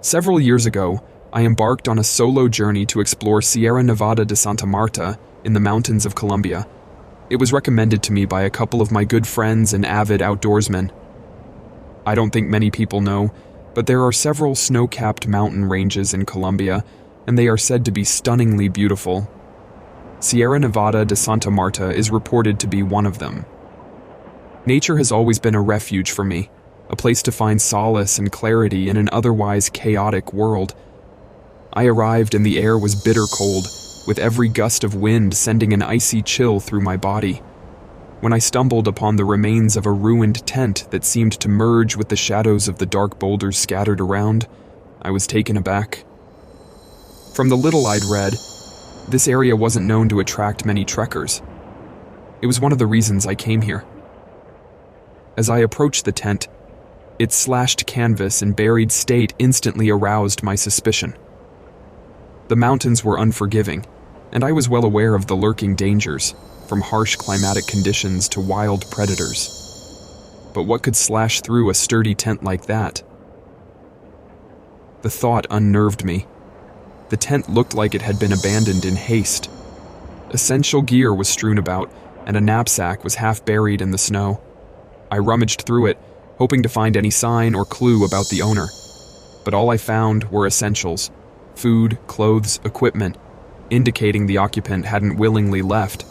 Several years ago, I embarked on a solo journey to explore Sierra Nevada de Santa Marta in the mountains of Colombia. It was recommended to me by a couple of my good friends and avid outdoorsmen. I don't think many people know, but there are several snow-capped mountain ranges in Colombia, and they are said to be stunningly beautiful. Sierra Nevada de Santa Marta is reported to be one of them. Nature has always been a refuge for me, a place to find solace and clarity in an otherwise chaotic world. I arrived and the air was bitter cold, with every gust of wind sending an icy chill through my body. When I stumbled upon the remains of a ruined tent that seemed to merge with the shadows of the dark boulders scattered around, I was taken aback. From the little I'd read, this area wasn't known to attract many trekkers. It was one of the reasons I came here. As I approached the tent, its slashed canvas and buried state instantly aroused my suspicion. The mountains were unforgiving, and I was well aware of the lurking dangers, from harsh climatic conditions to wild predators. But what could slash through a sturdy tent like that? The thought unnerved me. The tent looked like it had been abandoned in haste. Essential gear was strewn about, and a knapsack was half buried in the snow. I rummaged through it, hoping to find any sign or clue about the owner. But all I found were essentials: food, clothes, equipment, indicating the occupant hadn't willingly left.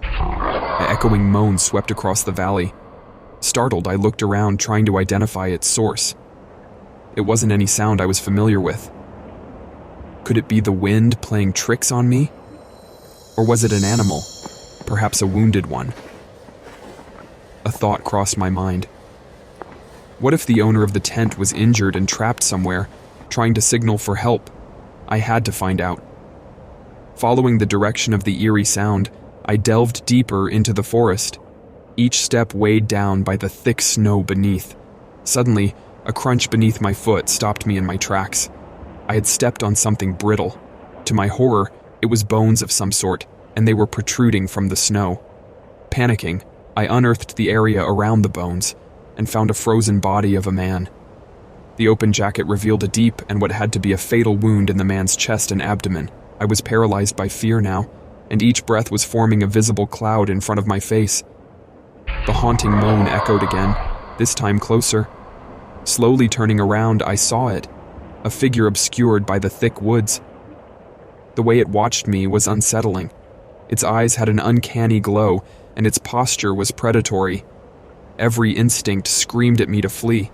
An echoing moan swept across the valley. Startled, I looked around, trying to identify its source. It wasn't any sound I was familiar with. Could it be the wind playing tricks on me? Or was it an animal, perhaps a wounded one? A thought crossed my mind. What if the owner of the tent was injured and trapped somewhere, trying to signal for help? I had to find out. Following the direction of the eerie sound, I delved deeper into the forest, each step weighed down by the thick snow beneath. Suddenly, a crunch beneath my foot stopped me in my tracks. I had stepped on something brittle. To my horror, it was bones of some sort, and they were protruding from the snow. Panicking, I unearthed the area around the bones and found a frozen body of a man. The open jacket revealed a deep and what had to be a fatal wound in the man's chest and abdomen. I was paralyzed by fear now, and each breath was forming a visible cloud in front of my face. The haunting moan echoed again, this time closer. Slowly turning around, I saw it, a figure obscured by the thick woods. The way it watched me was unsettling. Its eyes had an uncanny glow, and its posture was predatory. Every instinct screamed at me to flee.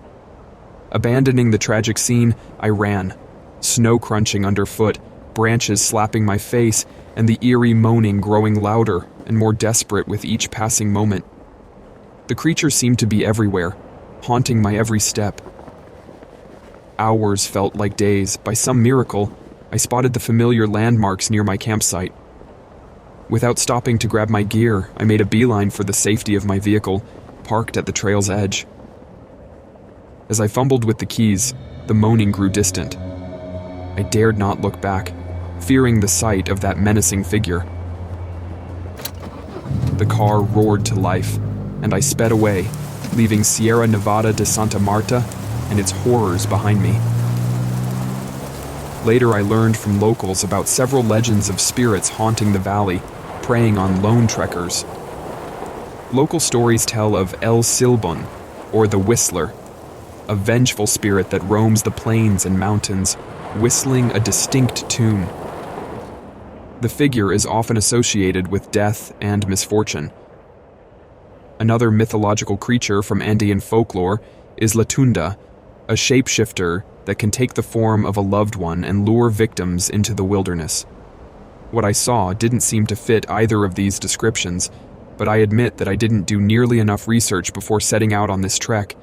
Abandoning the tragic scene, I ran, snow crunching underfoot, branches slapping my face, and the eerie moaning growing louder and more desperate with each passing moment. The creature seemed to be everywhere, haunting my every step. Hours felt like days. By some miracle, I spotted the familiar landmarks near my campsite. Without stopping to grab my gear, I made a beeline for the safety of my vehicle, parked at the trail's edge. As I fumbled with the keys, the moaning grew distant. I dared not look back, fearing the sight of that menacing figure. The car roared to life, and I sped away, leaving Sierra Nevada de Santa Marta and its horrors behind me. Later, I learned from locals about several legends of spirits haunting the valley, preying on lone trekkers. Local stories tell of El Silbón, or the Whistler, a vengeful spirit that roams the plains and mountains, whistling a distinct tune. The figure is often associated with death and misfortune. Another mythological creature from Andean folklore is La Tunda, a shapeshifter that can take the form of a loved one and lure victims into the wilderness. What I saw didn't seem to fit either of these descriptions, but I admit that I didn't do nearly enough research before setting out on this trek,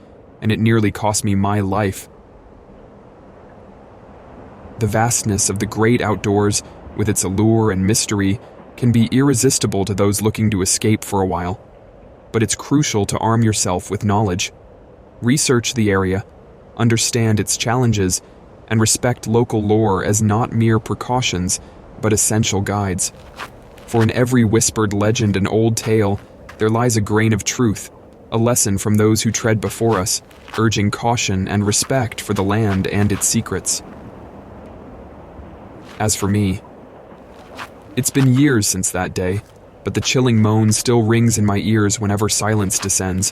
and it nearly cost me my life. The vastness of the great outdoors, with its allure and mystery, can be irresistible to those looking to escape for a while. But it's crucial to arm yourself with knowledge. Research the area, understand its challenges, and respect local lore as not mere precautions, but essential guides. For in every whispered legend and old tale, there lies a grain of truth, a lesson from those who tread before us, urging caution and respect for the land and its secrets. As for me, it's been years since that day, but the chilling moan still rings in my ears whenever silence descends.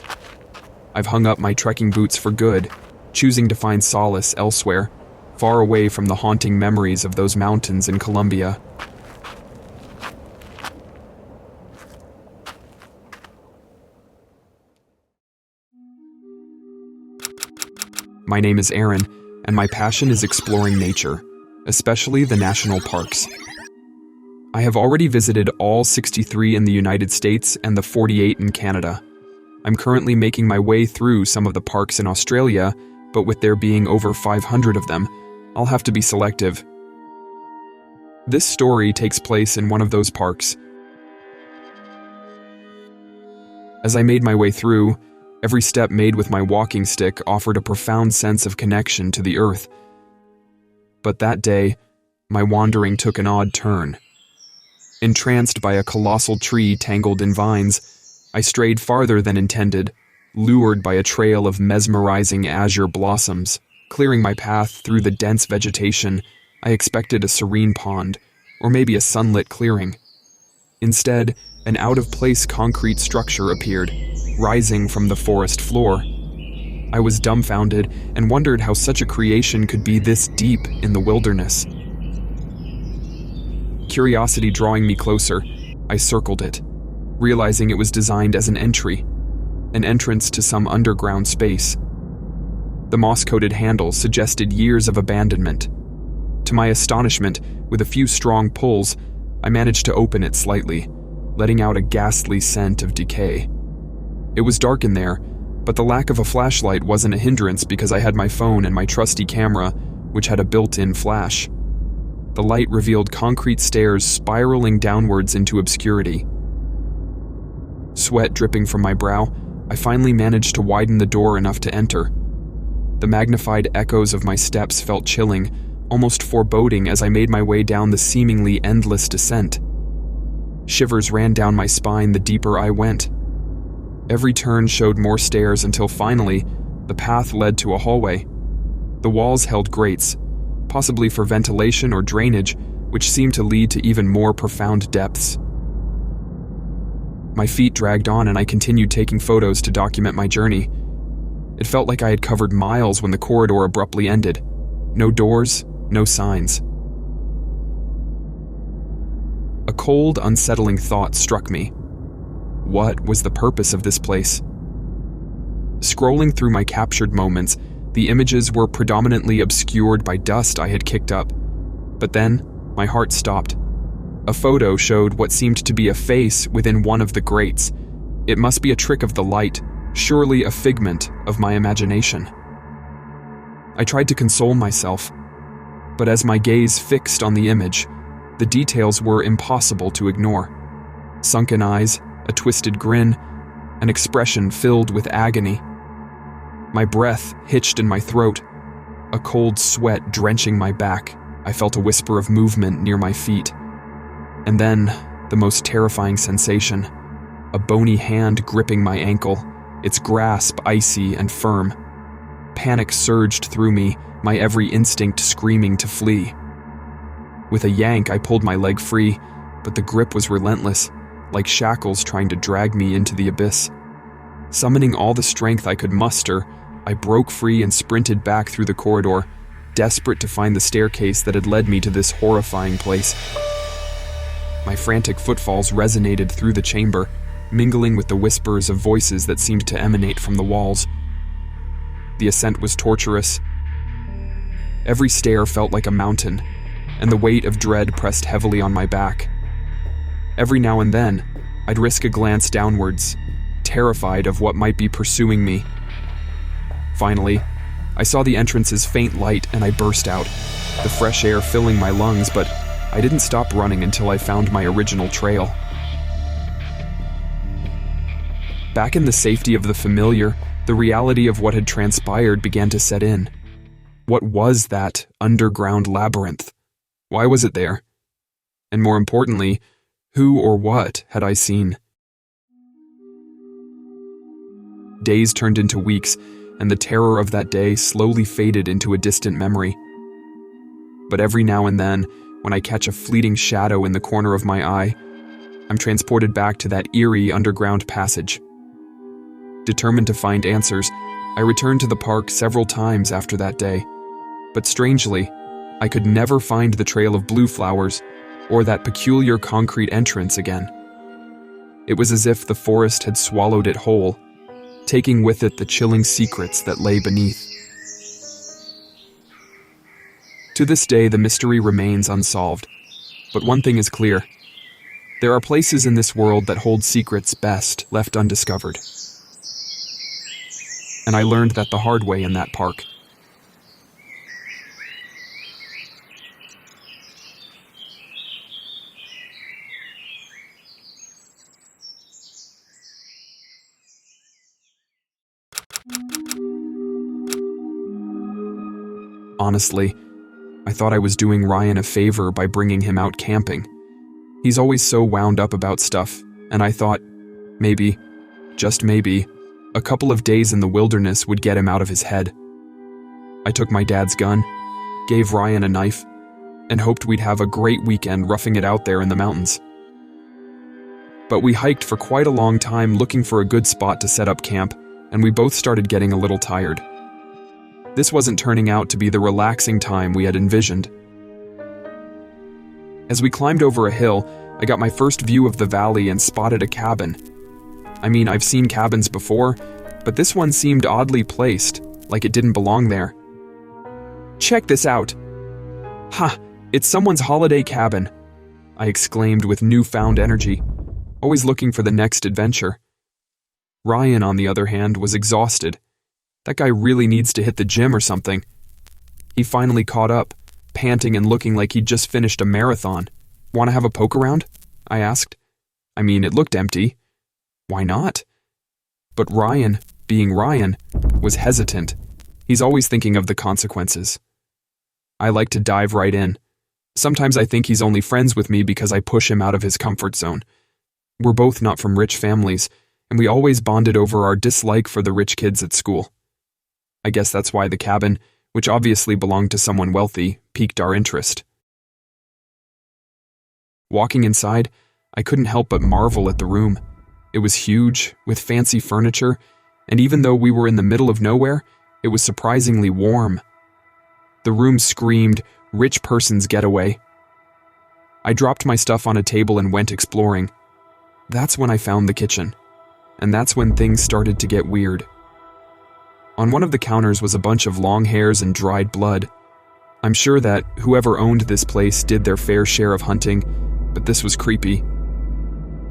I've hung up my trekking boots for good, choosing to find solace elsewhere, far away from the haunting memories of those mountains in Colombia. My name is Aaron, and my passion is exploring nature, especially the national parks. I have already visited all 63 in the United States and the 48 in Canada. I'm currently making my way through some of the parks in Australia, but with there being over 500 of them, I'll have to be selective. This story takes place in one of those parks. As I made my way through, every step made with my walking stick offered a profound sense of connection to the earth. But that day, my wandering took an odd turn. Entranced by a colossal tree tangled in vines, I strayed farther than intended, lured by a trail of mesmerizing azure blossoms. Clearing my path through the dense vegetation, I expected a serene pond, or maybe a sunlit clearing. Instead, an out-of-place concrete structure appeared, rising from the forest floor. I was dumbfounded and wondered how such a creation could be this deep in the wilderness. Curiosity drawing me closer, I circled it, realizing it was designed as an entrance to some underground space. The moss-coated handle suggested years of abandonment. To my astonishment, with a few strong pulls, I managed to open it slightly, letting out a ghastly scent of decay. It was dark in there, but the lack of a flashlight wasn't a hindrance because I had my phone and my trusty camera, which had a built-in flash. The light revealed concrete stairs spiraling downwards into obscurity. Sweat dripping from my brow, I finally managed to widen the door enough to enter. The magnified echoes of my steps felt chilling, almost foreboding as I made my way down the seemingly endless descent. Shivers ran down my spine the deeper I went. Every turn showed more stairs until finally, the path led to a hallway. The walls held grates, possibly for ventilation or drainage, which seemed to lead to even more profound depths. My feet dragged on and I continued taking photos to document my journey. It felt like I had covered miles when the corridor abruptly ended. No doors, no signs. A cold, unsettling thought struck me. What was the purpose of this place? Scrolling through my captured moments, the images were predominantly obscured by dust I had kicked up. But then, my heart stopped. A photo showed what seemed to be a face within one of the grates. It must be a trick of the light, surely a figment of my imagination. I tried to console myself, but as my gaze fixed on the image, the details were impossible to ignore. Sunken eyes, a twisted grin, an expression filled with agony. My breath hitched in my throat, a cold sweat drenching my back. I felt a whisper of movement near my feet. And then, the most terrifying sensation, a bony hand gripping my ankle, its grasp icy and firm. Panic surged through me, my every instinct screaming to flee. With a yank, I pulled my leg free, but the grip was relentless, like shackles trying to drag me into the abyss. Summoning all the strength I could muster, I broke free and sprinted back through the corridor, desperate to find the staircase that had led me to this horrifying place. My frantic footfalls resonated through the chamber, mingling with the whispers of voices that seemed to emanate from the walls. The ascent was torturous. Every stair felt like a mountain, and the weight of dread pressed heavily on my back. Every now and then, I'd risk a glance downwards, terrified of what might be pursuing me. Finally, I saw the entrance's faint light and I burst out, the fresh air filling my lungs, but I didn't stop running until I found my original trail. Back in the safety of the familiar, the reality of what had transpired began to set in. What was that underground labyrinth? Why was it there? And more importantly, who or what had I seen? Days turned into weeks, and the terror of that day slowly faded into a distant memory. But every now and then, when I catch a fleeting shadow in the corner of my eye, I'm transported back to that eerie underground passage. Determined to find answers, I returned to the park several times after that day, but strangely, I could never find the trail of blue flowers or that peculiar concrete entrance again. It was as if the forest had swallowed it whole, taking with it the chilling secrets that lay beneath. To this day, the mystery remains unsolved, but one thing is clear. There are places in this world that hold secrets best left undiscovered. And I learned that the hard way in that park. Honestly, I thought I was doing Ryan a favor by bringing him out camping. He's always so wound up about stuff, and I thought, maybe, just maybe, a couple of days in the wilderness would get him out of his head. I took my dad's gun, gave Ryan a knife, and hoped we'd have a great weekend roughing it out there in the mountains. But we hiked for quite a long time looking for a good spot to set up camp, and we both started getting a little tired. This wasn't turning out to be the relaxing time we had envisioned. As we climbed over a hill, I got my first view of the valley and spotted a cabin. I mean, I've seen cabins before, but this one seemed oddly placed, like it didn't belong there. "Check this out!" "Ha! It's someone's holiday cabin!" I exclaimed with newfound energy, always looking for the next adventure. Ryan, on the other hand, was exhausted. That guy really needs to hit the gym or something. He finally caught up, panting and looking like he'd just finished a marathon. "Want to have a poke around?" I asked. I mean, it looked empty. Why not? But Ryan, being Ryan, was hesitant. He's always thinking of the consequences. I like to dive right in. Sometimes I think he's only friends with me because I push him out of his comfort zone. We're both not from rich families, and we always bonded over our dislike for the rich kids at school. I guess that's why the cabin, which obviously belonged to someone wealthy, piqued our interest. Walking inside, I couldn't help but marvel at the room. It was huge, with fancy furniture, and even though we were in the middle of nowhere, it was surprisingly warm. The room screamed, "Rich person's getaway." I dropped my stuff on a table and went exploring. That's when I found the kitchen, and that's when things started to get weird. On one of the counters was a bunch of long hairs and dried blood. I'm sure that whoever owned this place did their fair share of hunting, but this was creepy.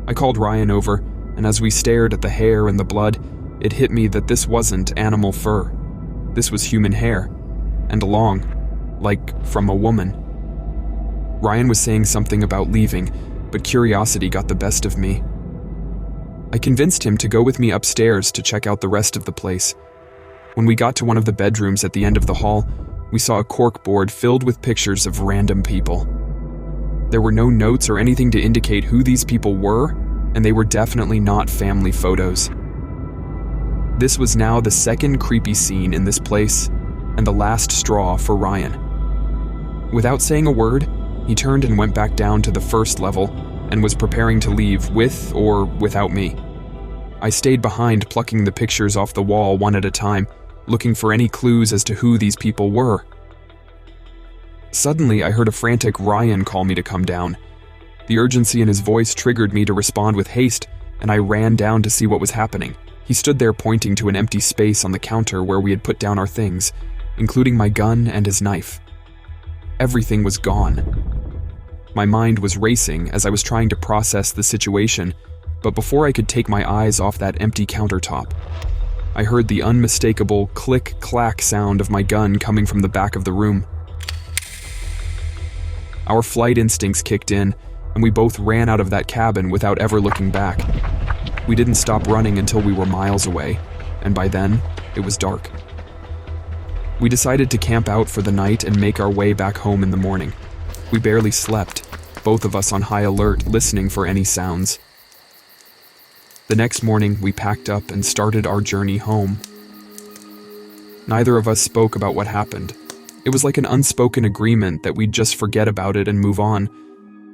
I called Ryan over, and as we stared at the hair and the blood, it hit me that this wasn't animal fur. This was human hair, and long, like from a woman. Ryan was saying something about leaving, but curiosity got the best of me. I convinced him to go with me upstairs to check out the rest of the place. When we got to one of the bedrooms at the end of the hall, we saw a corkboard filled with pictures of random people. There were no notes or anything to indicate who these people were, and they were definitely not family photos. This was now the second creepy scene in this place, and the last straw for Ryan. Without saying a word, he turned and went back down to the first level, and was preparing to leave with or without me. I stayed behind, plucking the pictures off the wall one at a time, looking for any clues as to who these people were. Suddenly, I heard a frantic Ryan call me to come down. The urgency in his voice triggered me to respond with haste, and I ran down to see what was happening. He stood there pointing to an empty space on the counter where we had put down our things, including my gun and his knife. Everything was gone. My mind was racing as I was trying to process the situation, but before I could take my eyes off that empty countertop, I heard the unmistakable click-clack sound of my gun coming from the back of the room. Our flight instincts kicked in, and we both ran out of that cabin without ever looking back. We didn't stop running until we were miles away, and by then, it was dark. We decided to camp out for the night and make our way back home in the morning. We barely slept, both of us on high alert, listening for any sounds. The next morning, we packed up and started our journey home. Neither of us spoke about what happened. It was like an unspoken agreement that we'd just forget about it and move on.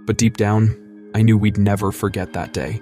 But deep down, I knew we'd never forget that day.